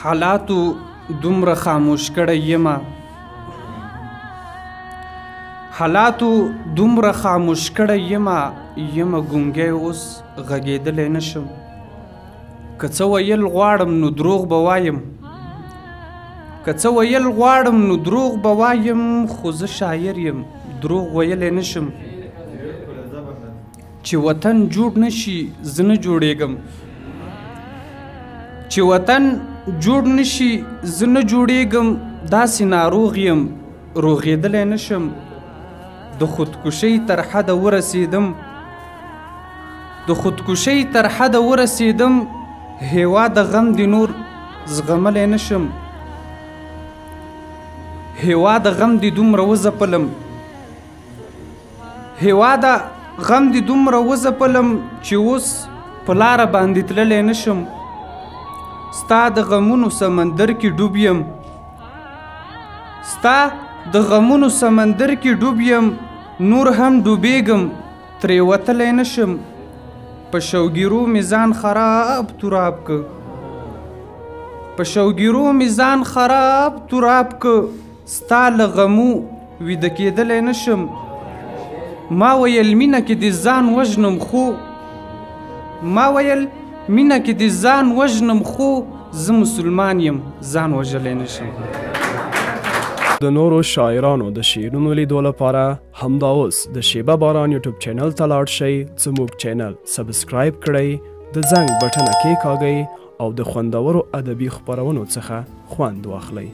حالاتو دومره خاموش کړی یمه حالاتو دومره خاموش کړی یمه ګونګی اوس غږېدلی نشم که څه ویل غواړم نو دروغ به وایم خو زه شاعر یم دروغ ویلی نشم چې وطن جوړ نشي زه نه جوړېږم داسې ناروغ یم روغېدلی نشم د خودکشۍ تر حده ورسېدم هېواد غم د نور زغملی نشم هېواد غم د دومره وځپلم چې اوس په لاره باندې تللی نشم ستا د غمونو سمندر کې ډوب یم نور هم ډوبېږم ترې وتلی نشم په شوګیرو مې ځان خراب تراب که ستا له غمو ویده کېدلی نشم ما ویل مینه کې د ځان وژنم خو زه مسلمان یم ځان وژلی نشم د نورو شاعرانو د شعرونو لیدو لپاره همدا اوس د شیبه باران یوټیوب چینل ته لاړ شئ زموږ چینل سبسکرایب کړئ د زنګ بټنه کېکاږئ او د خوندورو ادبي خپرونو څخه خوند واخلئ